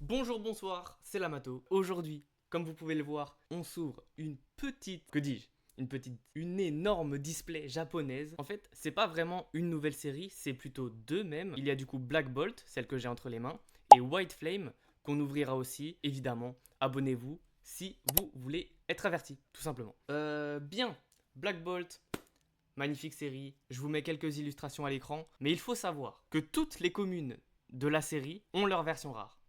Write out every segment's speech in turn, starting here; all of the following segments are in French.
Bonjour, bonsoir, c'est Lamato. Aujourd'hui, comme vous pouvez le voir, on s'ouvre une petite... Que dis-je? Une énorme display japonaise. En fait, c'est pas vraiment une nouvelle série, c'est plutôt deux même. Il y a du coup Black Bolt, celle que j'ai entre les mains, et White Flame, qu'on ouvrira aussi. Évidemment, abonnez-vous si vous voulez être averti, tout simplement. Bien, Black Bolt, magnifique série. Je vous mets quelques illustrations à l'écran, mais il faut savoir que toutes les communes de la série ont leur version rare.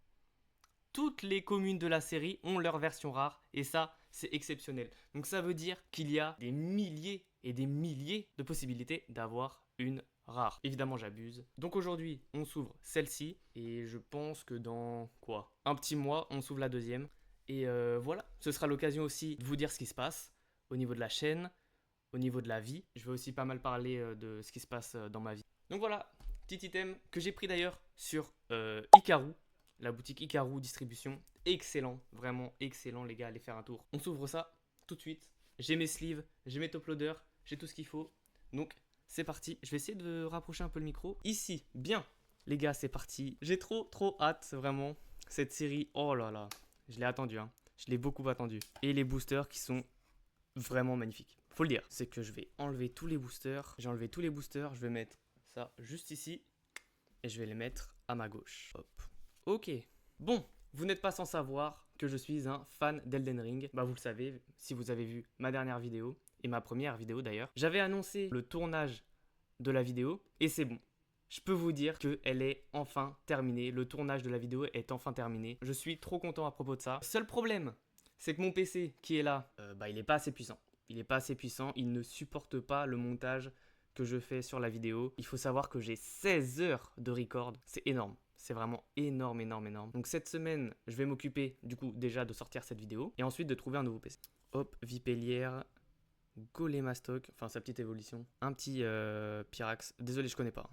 Toutes les communes de la série ont leur version rare et ça, c'est exceptionnel. Donc ça veut dire qu'il y a des milliers et des milliers de possibilités d'avoir une rare. Évidemment, j'abuse. Donc aujourd'hui, on s'ouvre celle-ci et je pense que dans quoi? Un petit mois, on s'ouvre la deuxième. Et voilà, ce sera l'occasion aussi de vous dire ce qui se passe au niveau de la chaîne, au niveau de la vie. Je vais aussi pas mal parler de ce qui se passe dans ma vie. Donc voilà, petit item que j'ai pris d'ailleurs sur Hikaru, la boutique Hikaru Distribution. Excellent, vraiment excellent les gars, allez faire un tour. On s'ouvre ça tout de suite. J'ai mes sleeves, j'ai mes top loaders, j'ai tout ce qu'il faut. Donc c'est parti, je vais essayer de rapprocher un peu le micro. Ici, bien les gars, c'est parti. J'ai trop hâte vraiment. Cette série, oh là là, je l'ai attendu hein. Je l'ai beaucoup attendu. Et les boosters qui sont vraiment magnifiques. Faut le dire, c'est que je vais enlever tous les boosters. J'ai enlevé tous les boosters, je vais mettre ça juste ici. Et je vais les mettre à ma gauche. Hop. Ok. Bon, vous n'êtes pas sans savoir que je suis un fan d'Elden Ring. Bah vous le savez, si vous avez vu ma dernière vidéo, et ma première vidéo d'ailleurs. J'avais annoncé le tournage de la vidéo, et c'est bon. Je peux vous dire qu'elle est enfin terminée. Le tournage de la vidéo est enfin terminé. Je suis trop content à propos de ça. Seul problème, c'est que mon PC qui est là, il n'est pas assez puissant. Il n'est pas assez puissant, il ne supporte pas le montage que je fais sur la vidéo. Il faut savoir que j'ai 16 heures de record. C'est énorme. C'est vraiment énorme. Donc cette semaine, je vais m'occuper du coup déjà de sortir cette vidéo et ensuite de trouver un nouveau PC. Hop, Vipellière, Golémastoc, enfin sa petite évolution. Un petit Pyrax. Désolé, je connais pas.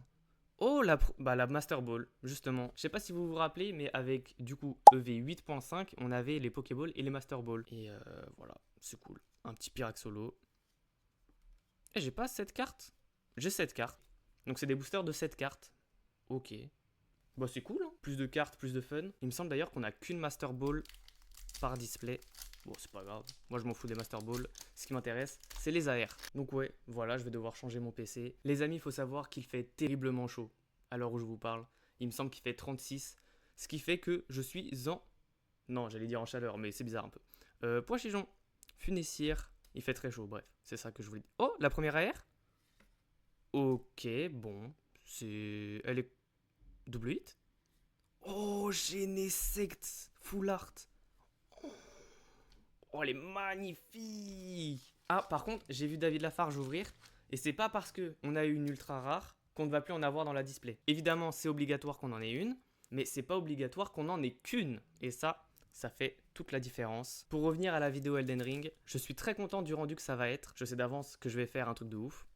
Oh, la Master Ball, justement. Je sais pas si vous vous rappelez, mais avec du coup EV 8.5, on avait les Pokéballs et les Master Balls. Et voilà, c'est cool. Un petit Pyrax solo. Et j'ai pas 7 cartes. J'ai 7 cartes. Donc c'est des boosters de 7 cartes. Ok. Bah c'est cool, hein. Plus de cartes, plus de fun. Il me semble d'ailleurs qu'on a qu'une Master Ball par display. Bon, c'est pas grave. Moi, je m'en fous des Master Balls. Ce qui m'intéresse, c'est les AR. Donc ouais, voilà, je vais devoir changer mon PC. Les amis, il faut savoir qu'il fait terriblement chaud à l'heure où je vous parle. Il me semble qu'il fait 36. Ce qui fait que je suis en... Non, j'allais dire en chaleur, mais c'est bizarre un peu. Pois chichon, funessière. Il fait très chaud, bref. C'est ça que je voulais dire. Oh, la première AR. Ok, bon. Elle est double hit. Oh, Genesect Full Art. Oh, elle est magnifique. Ah, par contre, j'ai vu David Lafarge ouvrir. Et c'est pas parce qu'on a eu une ultra rare qu'on ne va plus en avoir dans la display. Évidemment, c'est obligatoire qu'on en ait une. Mais c'est pas obligatoire qu'on en ait qu'une. Et ça fait toute la différence. Pour revenir à la vidéo Elden Ring, je suis très content du rendu que ça va être. Je sais d'avance que je vais faire un truc de ouf.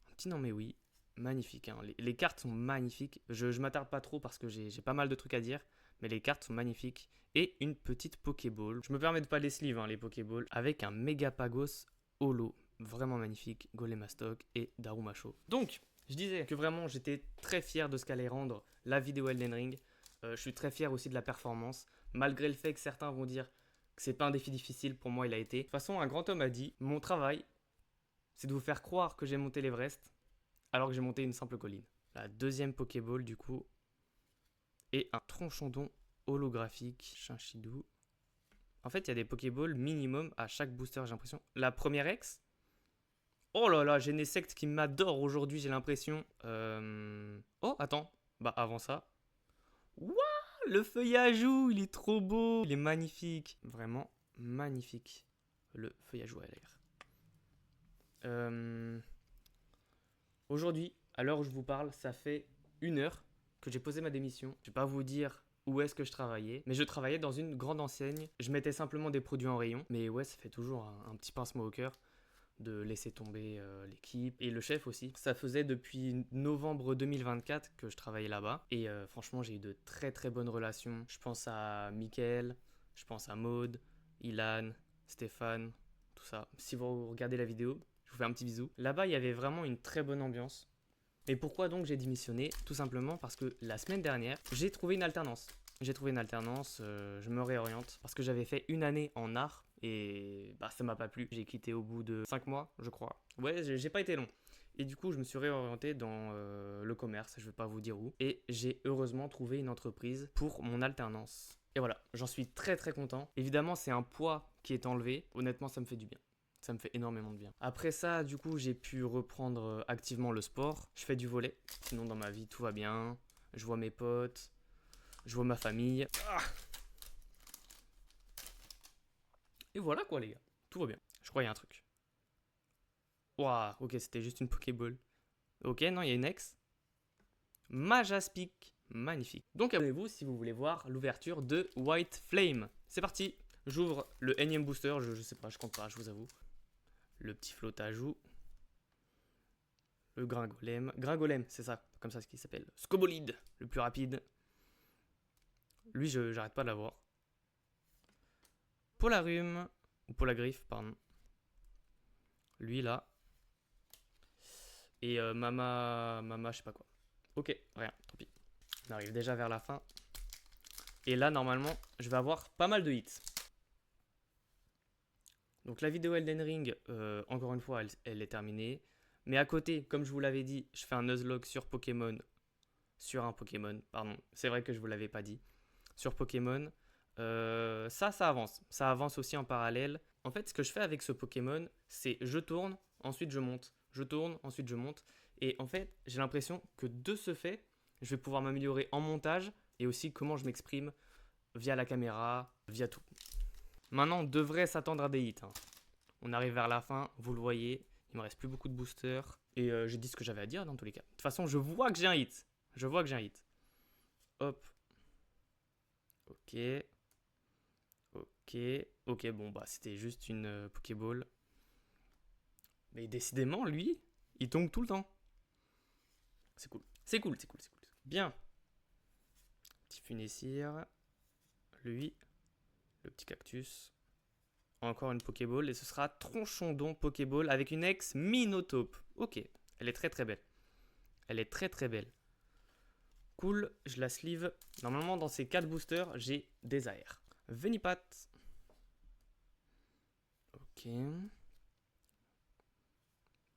Un petit non mais oui. Magnifique, hein. Les cartes sont magnifiques. Je m'attarde pas trop parce que j'ai pas mal de trucs à dire. Mais les cartes sont magnifiques. Et une petite Pokéball. Je me permets de pas les sleeves, hein, les Pokéballs. Avec un Megapagos holo. Vraiment magnifique. Golémastoc et Darumasho. Donc, je disais que vraiment j'étais très fier de ce qu'allait rendre la vidéo Elden Ring. Je suis très fier aussi de la performance. Malgré le fait que certains vont dire que c'est pas un défi difficile, pour moi il a été. De toute façon, un grand homme a dit, mon travail, c'est de vous faire croire que j'ai monté l'Everest alors que j'ai monté une simple colline. La deuxième Pokéball du coup. Et un Tronchondon holographique. Chinchidou. En fait, il y a des Pokéballs minimum à chaque booster, j'ai l'impression. La première ex. Oh là là, Genesect qui m'adore aujourd'hui, j'ai l'impression. Oh, attends. Bah, avant ça. Waouh, le feuillage, il est trop beau. Il est magnifique. Vraiment magnifique. Le feuillage à l'air. Aujourd'hui, à l'heure où je vous parle, ça fait 1 heure que j'ai posé ma démission. Je vais pas vous dire où est-ce que je travaillais, mais je travaillais dans une grande enseigne. Je mettais simplement des produits en rayon, mais ouais, ça fait toujours un petit pincement au cœur de laisser tomber l'équipe et le chef aussi. Ça faisait depuis novembre 2024 que je travaillais là-bas et franchement, j'ai eu de très bonnes relations. Je pense à Mickaël, je pense à Maude, Ilan, Stéphane, tout ça. Si vous regardez la vidéo, je vous fais un petit bisou. Là-bas, il y avait vraiment une très bonne ambiance. Et pourquoi donc j'ai démissionné? Tout simplement parce que la semaine dernière, j'ai trouvé une alternance. j'ai trouvé une alternance, je me réoriente. Parce que j'avais fait une année en art et bah ça m'a pas plu. J'ai quitté au bout de 5 mois, je crois. Ouais, j'ai pas été long. Et du coup, je me suis réorienté dans le commerce, je vais pas vous dire où. Et j'ai heureusement trouvé une entreprise pour mon alternance. Et voilà, j'en suis très très content. Évidemment, c'est un poids qui est enlevé. Honnêtement, ça me fait du bien. Ça me fait énormément de bien. Après ça, du coup, j'ai pu reprendre activement le sport. Je fais du volley. Sinon, dans ma vie, tout va bien. Je vois mes potes. Je vois ma famille. Ah, et voilà quoi, les gars. Tout va bien. Je crois qu'il y a un truc. Waouh, ok, c'était juste une Pokéball. Ok, non, il y a une ex. Majaspic. Magnifique. Donc abonnez-vous si vous voulez voir l'ouverture de White Flame. C'est parti. J'ouvre le énième booster. Je sais pas, je compte pas, je vous avoue. Le petit flottajout. Le Gringolem. Gringolem, c'est ça, comme ça ce qui s'appelle. Scobolide, le plus rapide. Lui, j'arrête pas de l'avoir. Polarum. Ou Polagriffe, pardon. Lui là. Et Mama, je sais pas quoi. Ok, rien, tant pis. On arrive déjà vers la fin. Et là, normalement, je vais avoir pas mal de hits. Donc la vidéo Elden Ring, encore une fois, elle est terminée. Mais à côté, comme je vous l'avais dit, je fais un Nuzlocke sur Pokémon. Sur un Pokémon, pardon. C'est vrai que je vous l'avais pas dit. Sur Pokémon. Ça avance. Ça avance aussi en parallèle. En fait, ce que je fais avec ce Pokémon, c'est je tourne, ensuite je monte. Je tourne, ensuite je monte. Et en fait, j'ai l'impression que de ce fait, je vais pouvoir m'améliorer en montage et aussi comment je m'exprime via la caméra, via tout. Maintenant, on devrait s'attendre à des hits. Hein. On arrive vers la fin, vous le voyez. Il me reste plus beaucoup de boosters. Et j'ai dit ce que j'avais à dire dans tous les cas. De toute façon, je vois que j'ai un hit. Je vois que j'ai un hit. Hop. Ok. Ok. Ok, bon, bah, c'était juste une Pokéball. Mais décidément, lui, il tombe tout le temps. C'est cool. C'est cool, c'est cool, c'est cool. Bien. Petit Funessir. Lui. Le petit cactus. Encore une Pokéball. Et ce sera Tronchondon Pokéball avec une ex Minotape. Ok. Elle est très très belle. Elle est très très belle. Cool, je la sleeve. Normalement, dans ces 4 boosters, j'ai des AR. Venipat. Ok.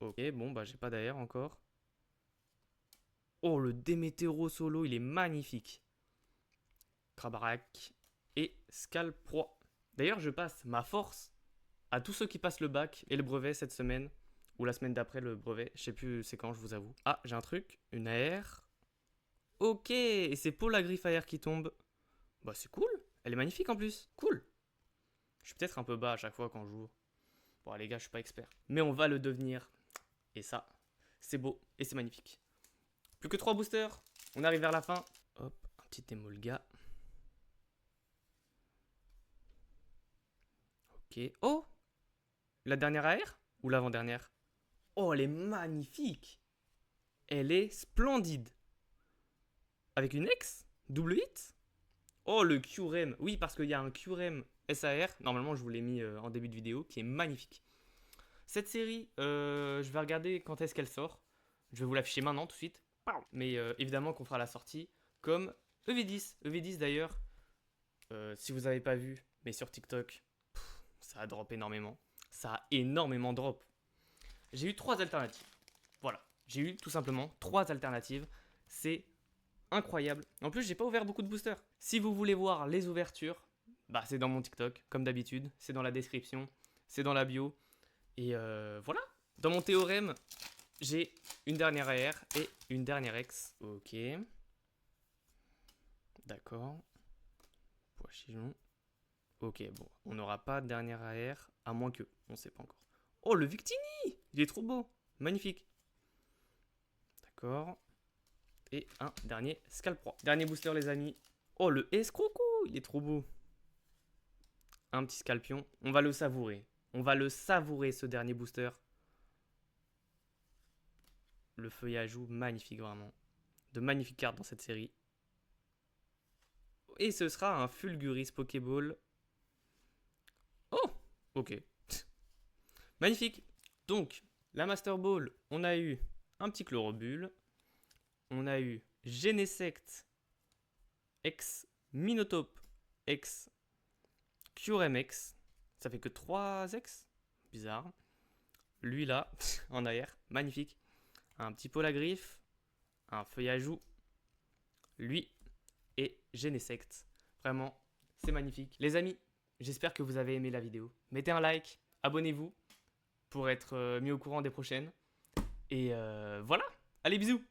Ok, bon, bah j'ai pas d'AR encore. Oh, le Démétéro solo, il est magnifique. Crabarak et Scalproie. D'ailleurs, je passe ma force à tous ceux qui passent le bac et le brevet cette semaine. Ou la semaine d'après le brevet. Je sais plus c'est quand, je vous avoue. Ah, j'ai un truc. Une AR. Ok, et c'est Polagriffe AR qui tombe. Bah c'est cool. Elle est magnifique en plus. Cool. Je suis peut-être un peu bas à chaque fois quand je joue. Bon, les gars, je suis pas expert. Mais on va le devenir. Et ça, c'est beau et c'est magnifique. Plus que 3 boosters. On arrive vers la fin. Hop, un petit Emolga. Ok. Oh, la dernière AR ou l'avant-dernière? Oh, elle est magnifique. Elle est splendide. Avec une X double hit. Oh, le QREM. Oui, parce qu'il y a un QREM SAR. Normalement, je vous l'ai mis en début de vidéo, qui est magnifique. Cette série, je vais regarder quand est-ce qu'elle sort. Je vais vous l'afficher maintenant, tout de suite. Mais évidemment qu'on fera la sortie comme EV10. EV10 d'ailleurs, si vous n'avez pas vu, mais sur TikTok, ça a drop énormément. Ça a énormément drop. J'ai eu 3 alternatives. Voilà, j'ai eu tout simplement 3 alternatives. C'est incroyable. En plus, j'ai pas ouvert beaucoup de boosters. Si vous voulez voir les ouvertures, bah c'est dans mon TikTok, comme d'habitude. C'est dans la description, c'est dans la bio. Et voilà. Dans mon théorème, j'ai une dernière AR et une dernière X. Ok. D'accord. Pois-chichon. Ok, bon. On n'aura pas de dernière AR, à moins que. On sait pas encore. Oh, le Victini! Il est trop beau. Magnifique. D'accord. Et un dernier Scalproie. Dernier booster, les amis. Oh, le Escroco! Il est trop beau. Un petit Scalpion. On va le savourer. On va le savourer, ce dernier booster. Le feuillage magnifique, vraiment. De magnifiques cartes dans cette série. Et ce sera un Fulguris Pokéball. Oh, ok. Magnifique. Donc, la Master Ball, on a eu un petit Chlorobule. On a eu Genesect X Minotape X Curemex. Ça fait que 3 X. Bizarre. Lui là, en arrière, magnifique. Un petit pot à griffe, un feuillajou, lui et Genesect. Vraiment, c'est magnifique. Les amis, j'espère que vous avez aimé la vidéo. Mettez un like, abonnez-vous pour être mis au courant des prochaines. Et voilà, allez bisous!